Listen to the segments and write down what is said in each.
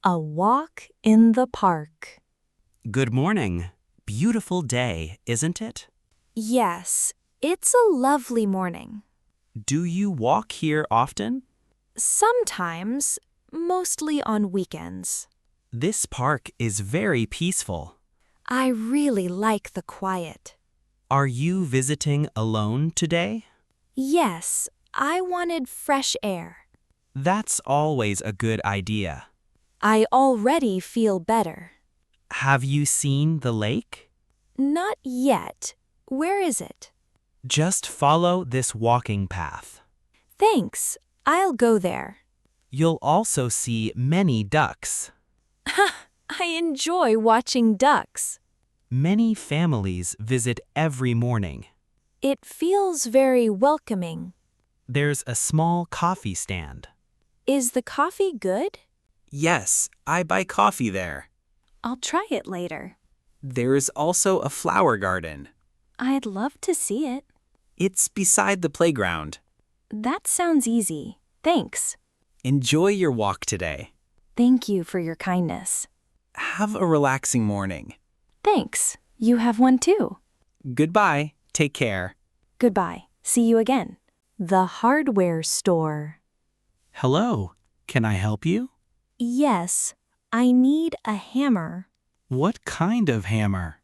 A walk in the park. Good morning. Beautiful day, isn't it? Yes, it's a lovely morning. Do you walk here often? Sometimes, mostly on weekends. This park is very peaceful. I really like the quiet. Are you visiting alone today? Yes, I wanted fresh air. That's always a good idea. I already feel better. Have you seen the lake? Not yet. Where is it? Just follow this walking path. Thanks. I'll go there. You'll also see many ducks. I enjoy watching ducks. Many families visit every morning. It feels very welcoming. There's a small coffee stand. Is the coffee good? Yes, I buy coffee there. I'll try it later. There's also a flower garden. I'd love to see it. It's beside the playground. That sounds easy. Thanks. Enjoy your walk today. Thank you for your kindness. Have a relaxing morning. Thanks. You have one too. Goodbye. Take care. Goodbye. See you again. The hardware store. Hello. Can I help you? Yes, I need a hammer. What kind of hammer?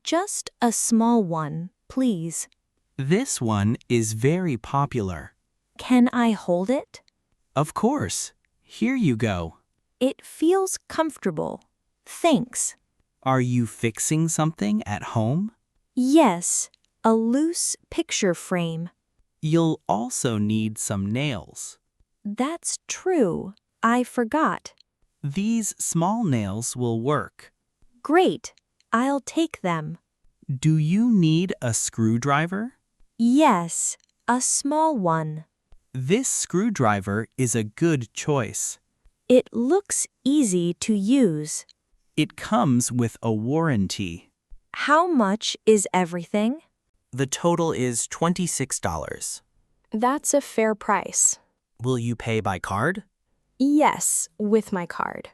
Just a small one, please. This one is very popular. Can I hold it? Of course. Here you go. It feels comfortable. Thanks. Are you fixing something at home? Yes, a loose picture frame. You'll also need some nails. That's true. I forgot. These small nails will work. Great. I'll take them. Do you need a screwdriver? Yes, a small one. This screwdriver is a good choice. It looks easy to use. It comes with a warranty. How much is everything? The total is $26. That's a fair price. Will you pay by card? Yes, with my card.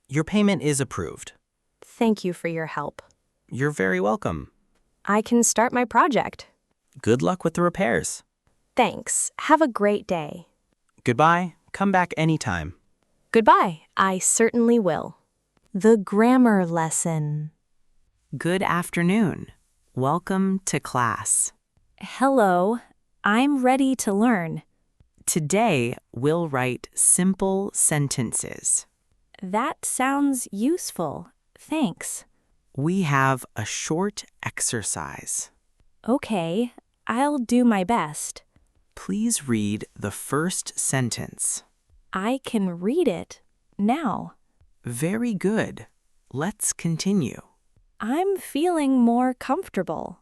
Your payment is approved. Thank you for your help. You're very welcome. I can start my project. Good luck with the repairs. Thanks. Have a great day. Goodbye. Come back anytime. Goodbye. I certainly will. The grammar lesson. Good afternoon. Welcome to class. Hello. I'm ready to learn. Today, we'll write simple sentences. That sounds useful. Thanks. We have a short exercise. Okay, I'll do my best. Please read the first sentence. I can read it now. Very good. Let's continue. I'm feeling more comfortable.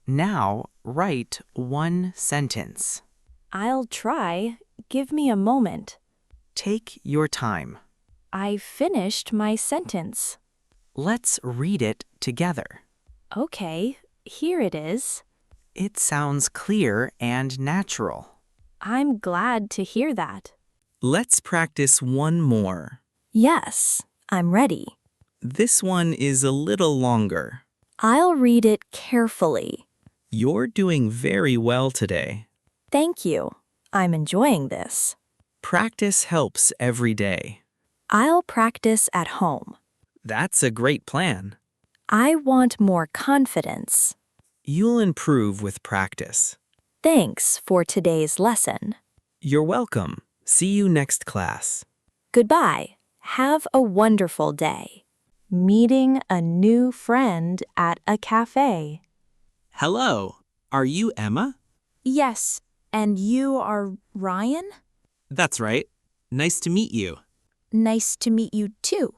Now, write one sentence. I'll try. Give me a moment. Take your time. I finished my sentence. Let's read it together. Okay, here it is. It sounds clear and natural. I'm glad to hear that. Let's practice one more. Yes, I'm ready. This one is a little longer. I'll read it carefully. You're doing very well today. Thank you. I'm enjoying this. Practice helps every day. I'll practice at home. That's a great plan. I want more confidence. You'll improve with practice. Thanks for today's lesson. You're welcome. See you next class. Goodbye. Have a wonderful day. Meeting a new friend at a cafe. Hello. Are you Emma? Yes, and you are Ryan? That's right. Nice to meet you. Nice to meet you too.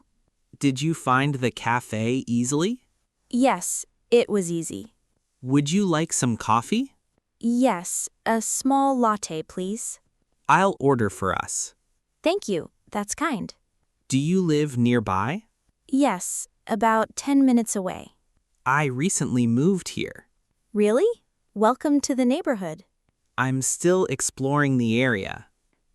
Did you find the cafe easily? Yes, it was easy. Would you like some coffee? Yes, a small latte, please. I'll order for us. Thank you. That's kind. Do you live nearby? Yes, about 10 minutes away. I recently moved here. Really? Welcome to the neighborhood. I'm still exploring the area.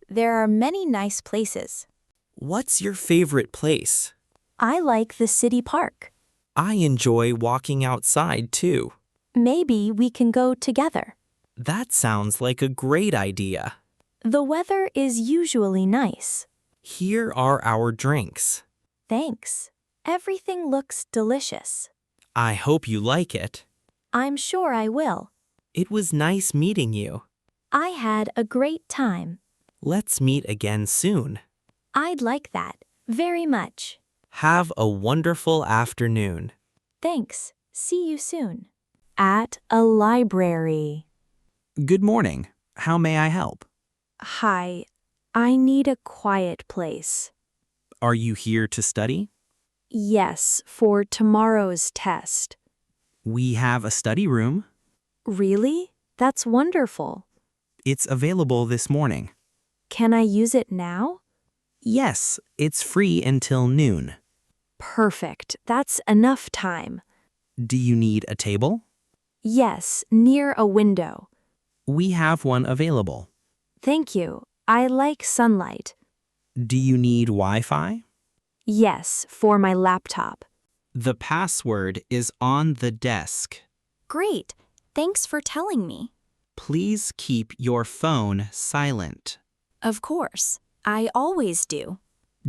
There are many nice places. What's your favorite place? I like the city park. I enjoy walking outside too. Maybe we can go together. That sounds like a great idea. The weather is usually nice. Here are our drinks. Thanks. Everything looks delicious. I hope you like it. I'm sure I will. It was nice meeting you. I had a great time. Let's meet again soon. I'd like that very much. Have a wonderful afternoon. Thanks. See you soon. At a library. Good morning. How may I help? Hi. I need a quiet place. Are you here to study? Yes, for tomorrow's test. We have a study room. Really? That's wonderful. It's available this morning. Can I use it now? Yes, it's free until noon. Perfect. That's enough time. Do you need a table? Yes, near a window. We have one available. Thank you. I like sunlight. Do you need Wi-Fi? Yes, for my laptop. The password is on the desk. Great. Thanks for telling me. Please keep your phone silent. Of course. I always do.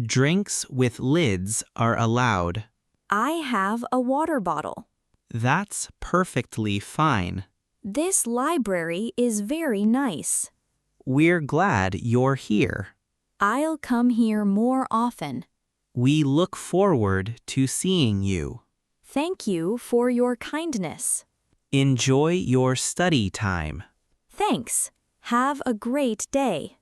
Drinks with lids are allowed. I have a water bottle. That's perfectly fine. This library is very nice. We're glad you're here. I'll come here more often. We look forward to seeing you. Thank you for your kindness. Enjoy your study time. Thanks. Have a great day.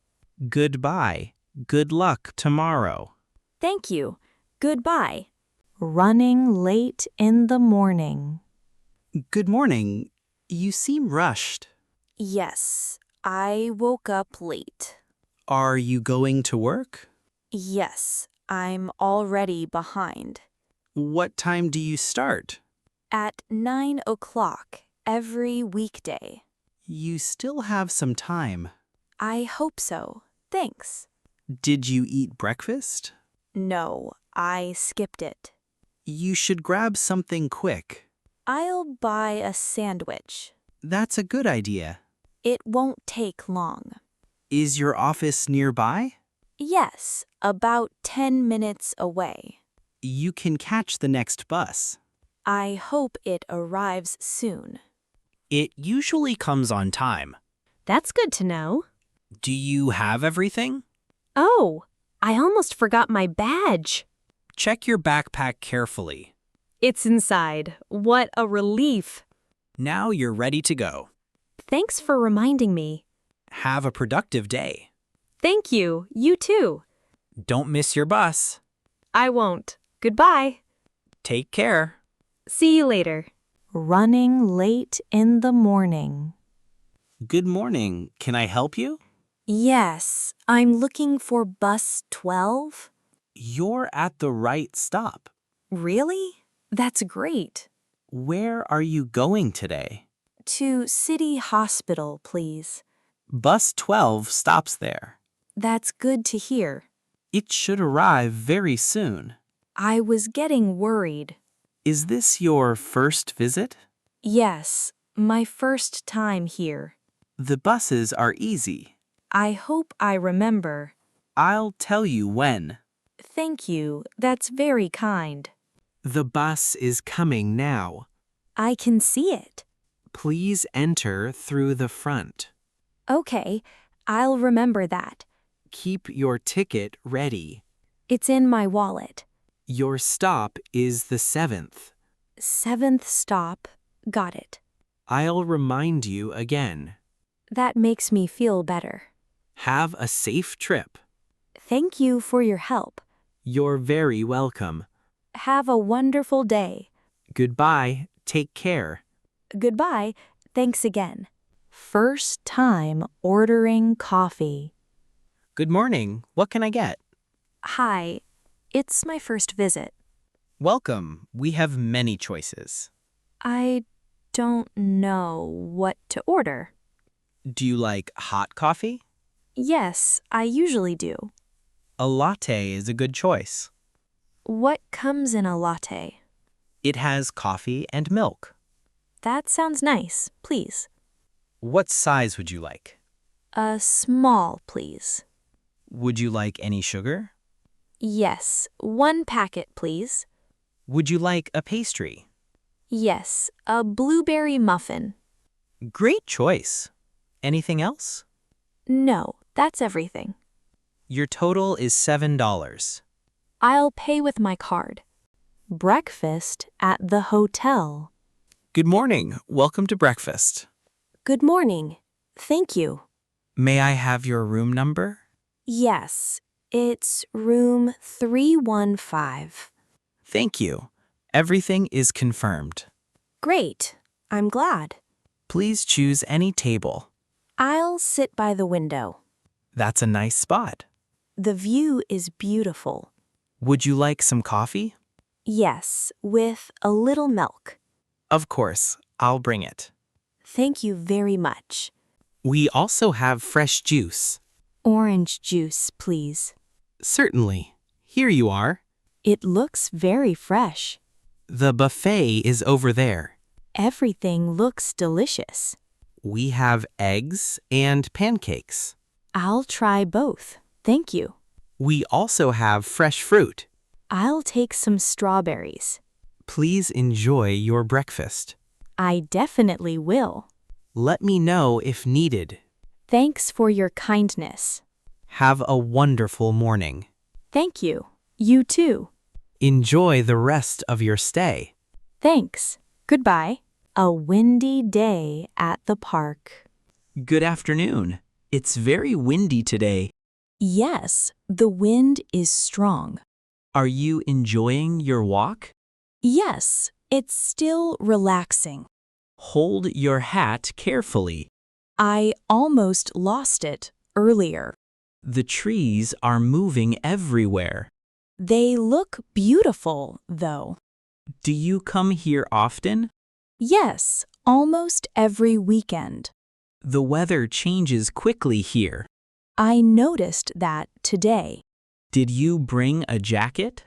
Goodbye. Good luck tomorrow. Thank you. Goodbye. Running late in the morning. Good morning. You seem rushed. Yes, I woke up late. Are you going to work? Yes, I'm already behind. What time do you start? At 9 o'clock every weekday. You still have some time. I hope so. Thanks. Did you eat breakfast? No, I skipped it. You should grab something quick. I'll buy a sandwich. That's a good idea. It won't take long. Is your office nearby? Yes, about 10 minutes away. You can catch the next bus. I hope it arrives soon. It usually comes on time. That's good to know. Do you have everything? Oh, I almost forgot my badge. Check your backpack carefully. It's inside. What a relief. Now you're ready to go. Thanks for reminding me. Have a productive day. Thank you. You too. Don't miss your bus. I won't. Goodbye. Take care. See you later. Running late in the morning. Good morning. Can I help you? Yes, I'm looking for bus 12. You're at the right stop. Really? That's great. Where are you going today? To City Hospital, please. Bus 12 stops there. That's good to hear. It should arrive very soon. I was getting worried. Is this your first visit? Yes, my first time here. The buses are easy. I hope I remember. I'll tell you when. Thank you. That's very kind. The bus is coming now. I can see it. Please enter through the front. Okay, I'll remember that. Keep your ticket ready. It's in my wallet. Your stop is the 7th. 7th stop. Got it. I'll remind you again. That makes me feel better. Have a safe trip. Thank you for your help. You're very welcome. Have a wonderful day. Goodbye. Take care. Goodbye. Thanks again. First time ordering coffee. Good morning. What can I get? Hi. It's my first visit. Welcome. We have many choices. I don't know what to order. Do you like hot coffee? Yes, I usually do. A latte is a good choice. What comes in a latte? It has coffee and milk. That sounds nice, please. What size would you like? A small, please. Would you like any sugar? Yes, 1 packet, please. Would you like a pastry? Yes, a blueberry muffin. Great choice. Anything else? No, that's everything. Your total is $7. I'll pay with my card. Breakfast at the hotel. Good morning. Welcome to breakfast. Good morning. Thank you. May I have your room number? Yes, it's room 315. Thank you. Everything is confirmed. Great. I'm glad. Please choose any table. I'll sit by the window. That's a nice spot. The view is beautiful. Would you like some coffee? Yes, with a little milk. Of course, I'll bring it. Thank you very much. We also have fresh juice. Orange juice, please. Certainly. Here you are. It looks very fresh. The buffet is over there. Everything looks delicious. We have eggs and pancakes. I'll try both. Thank you. We also have fresh fruit. I'll take some strawberries. Please enjoy your breakfast. I definitely will. Let me know if needed. Thanks for your kindness. Have a wonderful morning. Thank you. You too. Enjoy the rest of your stay. Thanks. Goodbye. A windy day at the park. Good afternoon. It's very windy today. Yes, the wind is strong. Are you enjoying your walk? Yes, it's still relaxing. Hold your hat carefully. I almost lost it earlier. The trees are moving everywhere. They look beautiful, though. Do you come here often? Yes, almost every weekend. The weather changes quickly here. I noticed that today. Did you bring a jacket?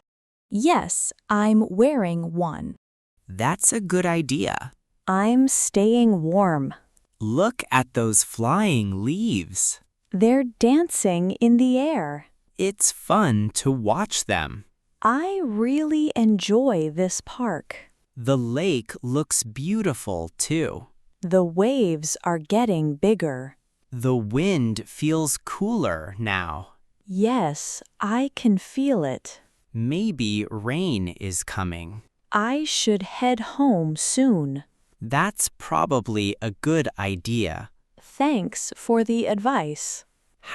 Yes, I'm wearing one. That's a good idea. I'm staying warm. Look at those flying leaves. They're dancing in the air. It's fun to watch them. I really enjoy this park. The lake looks beautiful too. The waves are getting bigger. The wind feels cooler now. Yes, I can feel it. Maybe rain is coming. I should head home soon. That's probably a good idea. Thanks for the advice.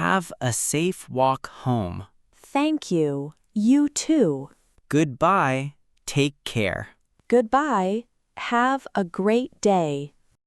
Have a safe walk home. Thank you. You too. Goodbye. Take care. Goodbye. Have a great day.